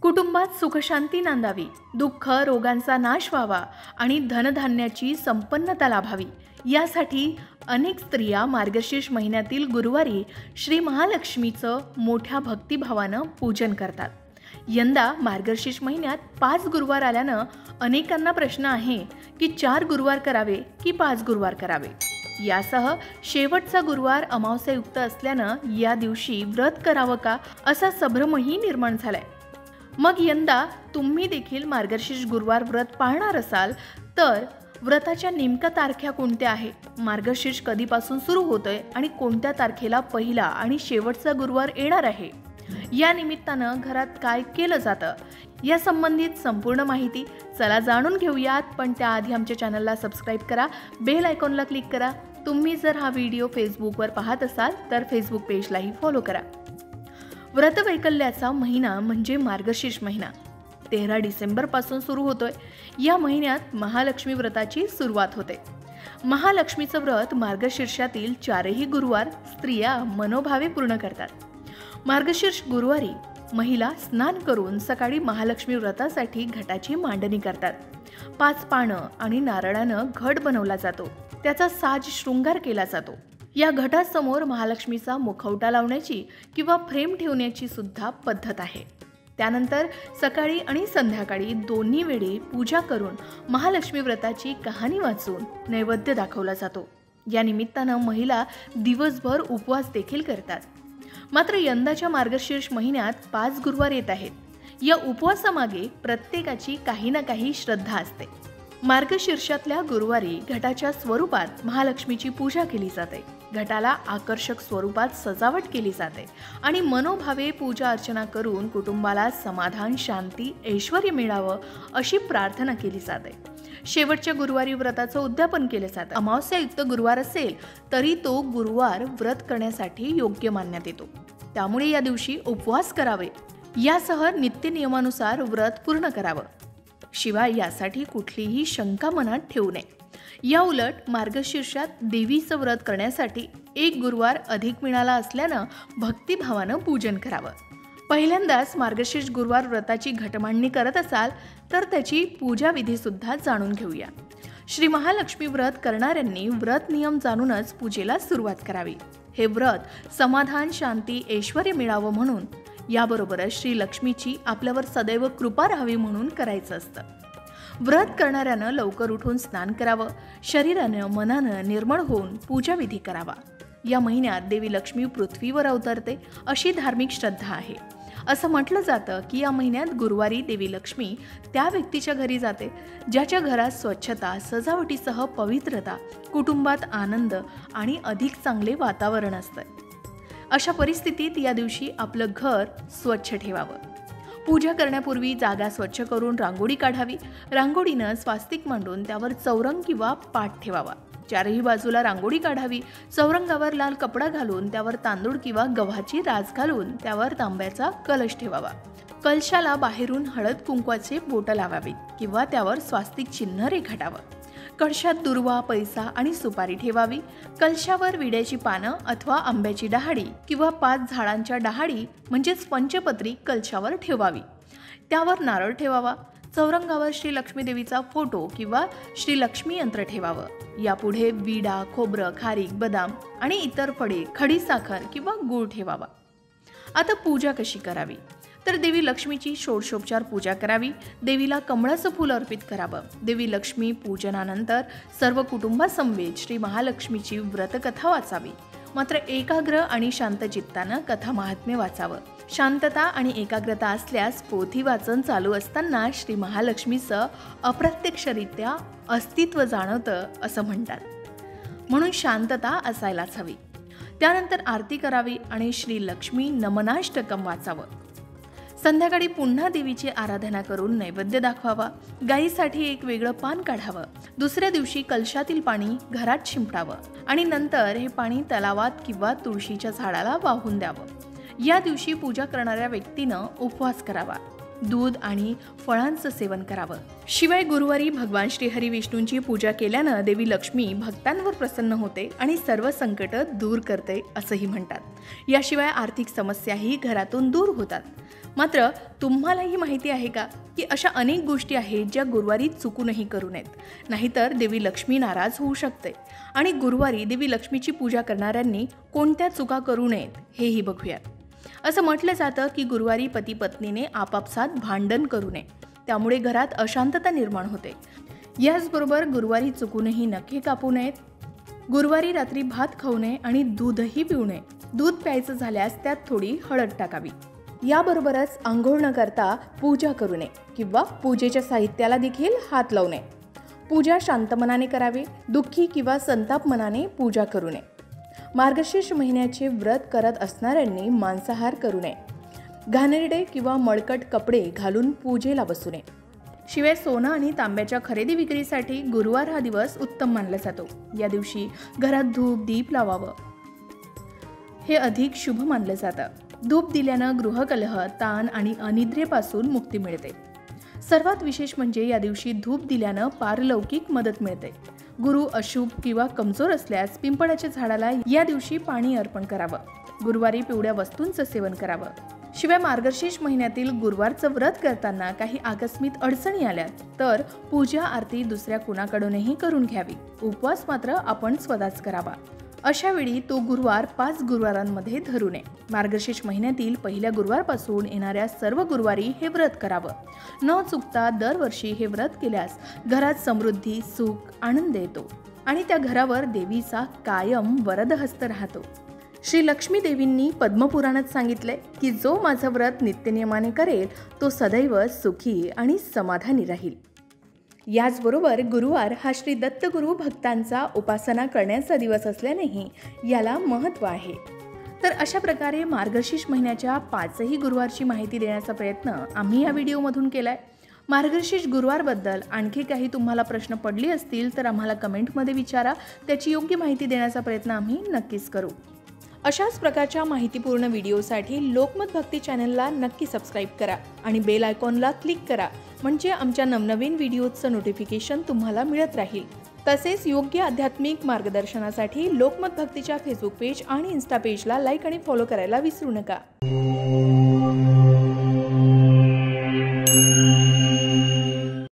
कुटुंबात सुखशांती नांदावी, दुःख रोगांचा नाश व्हावा आणि धनधान्याची संपन्नता लाभावी यासाठी अनेक स्त्रिया मार्गशीर्ष महिन्यातील गुरुवारी श्री महालक्ष्मीचं मोठ्या भक्तिभावानं पूजन करतात। यंदा मार्गशीर्ष महिन्यात 5 गुरुवार आल्यानं अनेकांना प्रश्न आहे की 4 गुरुवार करावे की 5 गुरुवार करावे। यासह शेवटचा गुरुवार अमावास्यायुक्त असल्यानं या दिवशी व्रत करावं का असा संभ्रमही निर्माण झालाय। मग यंदा तुम्ही देखील मार्गशीर्ष गुरुवार व्रत पाळणार असाल तर व्रताच्या नेमक्या तारखा कोणत्या आहे, मार्गशीर्ष कधीपासून सुरू होतोय आणि कोणत्या तारखेला पहिला आणि शेवटचा गुरुवार येणार आहे, या निमित्तानं घरात काय केलं जातं या संबंधित संपूर्ण माहिती चला जाणून घेऊयात। पण त्याआधी आमच्या चॅनलला सबस्क्राईब करा, बेल आयकॉनला क्लिक करा। तुम्ही जर हा व्हिडिओ फेसबुकवर पाहत असाल तर फेसबुक पेजलाही फॉलो करा। व्रतवैकल्याचा महिना म्हणजे मार्गशीर्ष महिना 13 डिसेंबर पासून सुरू होतोय। या महिन्यात महालक्ष्मी व्रताची सुरुवात होते। महालक्ष्मीचं व्रत मार्गशीर्षातील 4ही गुरुवार स्त्रिया मनोभावे पूर्ण करतात। मार्गशीर्ष गुरुवारी महिला स्नान करून सकाळी महालक्ष्मी व्रतासाठी घटाची मांडणी करतात। 5 पानं आणि नारळानं घट बनवला जातो, त्याचा साज शृंगार केला जातो। या घटासमोर महालक्ष्मीचा मुखवटा लावण्याची किंवा फ्रेम ठेवण्याची सुद्धा पद्धत आहे। त्यानंतर सकाळी आणि संध्याकाळी दोन्ही वेळी पूजा करून महालक्ष्मी व्रताची कहाणी वाचून नैवेद्य दाखवला जातो। या निमित्तानं महिला दिवसभर उपवास देखील करतात। मात्र यंदाच्या मार्गशीर्ष महिन्यात 5 गुरुवार येत आहेत। या उपवासामागे प्रत्येकाची काही ना काही श्रद्धा असते। मार्गशीर्षातल्या गुरुवारी घटाच्या स्वरूपात महालक्ष्मीची पूजा केली जाते। घटाला आकर्षक स्वरूपात सजावट केली जाते आणि मनोभावे पूजा अर्चना करून कुटुंबाला समाधान, शांती, ऐश्वर्य मिळावं अशी प्रार्थना केली जाते। शेवटच्या गुरुवारी व्रताचं उद्यापन केले जाते। अमावास्यायुक्त गुरुवार असेल तरी तो गुरुवार व्रत करण्यासाठी योग्य मानण्यात येतो, त्यामुळे या दिवशी उपवास करावे, यासह नित्य नियमानुसार व्रत पूर्ण करावं। शिवाय यासाठी कुठलीही शंका मनात ठेवू नये। या उलट मार्गशीर्षात देवीचं व्रत करण्यासाठी 1 गुरुवार अधिक मिळाला असल्यानं भक्तिभावानं पूजन करावं। पहिल्यांदाच मार्गशीर्ष गुरुवार व्रताची घटमांडणी करत असाल तर त्याची पूजा विधी सुद्धा जाणून घेऊया। श्री महालक्ष्मी व्रत करणाऱ्यांनी व्रत नियम जाणूनच पूजेला सुरुवात करावी। हे व्रत समाधान, शांती, ऐश्वर्य मिळावं म्हणून, याबरोबरच श्री लक्ष्मीची आपल्यावर सदैव कृपा राहावी म्हणून करायचं असतं। व्रत करणाऱ्यानं लवकर उठून स्नान करावं, शरीरानं मनानं निर्मळ होऊन पूजाविधी करावा। या महिन्यात देवी लक्ष्मी पृथ्वीवर अवतरते अशी धार्मिक श्रद्धा आहे। असं म्हटलं जातं की या महिन्यात गुरुवारी देवी लक्ष्मी त्या व्यक्तीच्या घरी जाते ज्याच्या घरात स्वच्छता, सजावटीसह पवित्रता, कुटुंबात आनंद आणि अधिक चांगले वातावरण असतं। अशा परिस्थितीत या दिवशी आपलं घर स्वच्छ ठेवावं। पूजा करण्यापूर्वी जागा स्वच्छ करून रांगोळी काढावी। रांगोळीनं स्वास्तिक मांडून त्यावर चौरंग किंवा पाट ठेवावा। 4ही बाजूला रांगोळी काढावी। चौरंगावर लाल कपडा घालून त्यावर तांदूळ किंवा गव्हाची रास घालून त्यावर तांब्याचा कलश ठेवावा। कलशाला बाहेरून हळद कुंकवाचे बोटं लावावीत किंवा त्यावर स्वास्तिक चिन्ह रेखाटावं। कळशात दुर्वा, पैसा आणि सुपारी ठेवावी। कलशावर विड्याची पानं अथवा आंब्याची डहाळी किंवा 5 झाडांच्या डहाळी म्हणजेच पंचपत्री कलशावर ठेवावी। त्यावर नारळ ठेवावा। चौरंगावर श्री लक्ष्मी देवीचा फोटो किंवा श्री लक्ष्मी यंत्र ठेवावं। यापुढे विडा, खोबरं, खारीक, बदाम आणि इतर फळे, खडी साखर किंवा गूळ ठेवावा। आता पूजा कशी करावी तर देवी लक्ष्मीची षोडशोपचार पूजा करावी। देवीला कमळाचं फूल अर्पित करावं। देवी लक्ष्मी पूजनानंतर सर्व कुटुंबासमवेत श्री महालक्ष्मीची व्रतकथा वाचावी। मात्र एकाग्र आणि शांत चित्तानं कथा महात्म्य वाचावं। शांतता आणि एकाग्रता असल्यास पोथी वाचन चालू असताना श्री महालक्ष्मीचं अप्रत्यक्षरित्या अस्तित्व जाणवतं असं म्हणतात, म्हणून शांतता असायलाच हवी। त्यानंतर आरती करावी आणि श्री लक्ष्मी नमनाष्टकम वाचावं। संध्याकाळी पुन्हा देवीची आराधना करून नैवेद्य दाखवावा। गायीसाठी एक वेगळं पान काढावं। दुसऱ्या दिवशी कलशातील पाणी घरात शिंपडावं आणि नंतर हे पाणी तलावात किंवा तुळशीच्या झाडाला वाहून द्यावं। या दिवशी पूजा करणाऱ्या व्यक्तीनं उपवास करावा। दूध आणि फळांचं सेवन करावं। शिवाय गुरुवारी भगवान श्री हरी विष्णूंची पूजा केल्यानं देवी लक्ष्मी भक्तांवर प्रसन्न होते आणि सर्व संकट दूर करते असंही म्हणतात। याशिवाय आर्थिक समस्याही घरातून दूर होतात। मात्र तुम्हालाही माहिती आहे का की अशा अनेक गोष्टी आहेत ज्या गुरुवारी चुकूनही करू नयेत, नाहीतर देवी लक्ष्मी नाराज होऊ शकते. आणि गुरुवारी देवी लक्ष्मीची पूजा करणाऱ्यांनी कोणत्या चुका करू नयेत हेही बघूयात. असं म्हटलं जातं की गुरुवारी पती पत्नीने आपापसात भांडण करू नये, त्यामुळे घरात अशांतता निर्माण होते. याचबरोबर गुरुवारी चुकूनही नखे कापू नयेत. गुरुवारी रात्री भात खाऊ नये आणि दूधही पिऊ नये. दूध प्यायचं झाल्यास त्यात थोडी हळद टाकावी. याबरोबरच आंघोळ न करता पूजा करू नये किंवा पूजेच्या साहित्याला देखील हात लावू नये. पूजा शांत मनाने करावी. दुःखी किंवा संताप मनाने पूजा करू नये. मार्गशीर्ष महिन्याचे व्रत करत असणाऱ्यांनी मांसाहार करू नये. घाणेरडे किंवा मळकट कपडे घालून पूजेला बसू नये. शिवाय सोनं आणि तांब्याच्या खरेदी विक्रीसाठी गुरुवार हा दिवस उत्तम मानला जातो. या दिवशी घरात धूप दीप लावावं, हे अधिक शुभ मानलं जातं. धूप दिल्यानं गृहकलह, ताण आणि अनिद्रेपासून मुक्ती मिळते. सर्वात विशेष म्हणजे या दिवशी धूप दिल्यानं पारलौकिक मदत मिळते. गुरु अशुभ किंवा कमजोर असल्यास पिंपळाच्या झाडाला या दिवशी पाणी अर्पण करावं. गुरुवारी पिवळ्या वस्तूंचं सेवन करावं. शिवाय मार्गशीर्ष महिन्यातील गुरुवारचं व्रत करताना काही आकस्मिक अडचणी आल्या तर पूजा आरती दुसऱ्या कुणाकडूनही करून घ्यावी. उपवास मात्र आपण स्वतःच करावा. अशा वेळी तो गुरुवार 5 गुरुवारांमध्ये धरू नये. मार्गशीर्ष महिन्यातील पहिल्या गुरुवारपासून येणाऱ्या सर्व गुरुवारी हे व्रत करावं. न चुकता दरवर्षी हे व्रत केल्यास घरात समृद्धी, सुख, आनंद येतो आणि त्या घरावर देवीचा कायम वरदहस्त राहतो. श्री लक्ष्मी देवींनी पद्मपुराणात सांगितले की जो माझं व्रत नित्यनियमाने करेल तो सदैव सुखी आणि समाधानी राहील. याचबरोबर गुरुवार हा श्री दत्तगुरू भक्तांचा उपासना करण्याचा दिवस असल्यानेही याला महत्त्व आहे. तर अशा प्रकारे मार्गशीर्ष महिन्याच्या 5ही गुरुवारची माहिती देण्याचा प्रयत्न आम्ही या व्हिडिओमधून केलाय. मार्गशीर्ष गुरुवारबद्दल आणखी काही तुम्हाला प्रश्न पडले असतील तर आम्हाला कमेंटमध्ये विचारा. त्याची योग्य माहिती देण्याचा प्रयत्न आम्ही नक्कीच करू. अशाच प्रकारच्या माहितीपूर्ण व्हिडिओसाठी लोकमत भक्ती चॅनलला नक्की सबस्क्राईब करा आणि बेल आयकॉनला क्लिक करा, म्हणजे आमच्या नवनवीन व्हिडिओचं नोटिफिकेशन तुम्हाला मिळत राहील. तसेच योग्य आध्यात्मिक मार्गदर्शनासाठी लोकमत भक्तीच्या फेसबुक पेज आणि इन्स्टा पेजला लाईक आणि फॉलो करायला विसरू नका.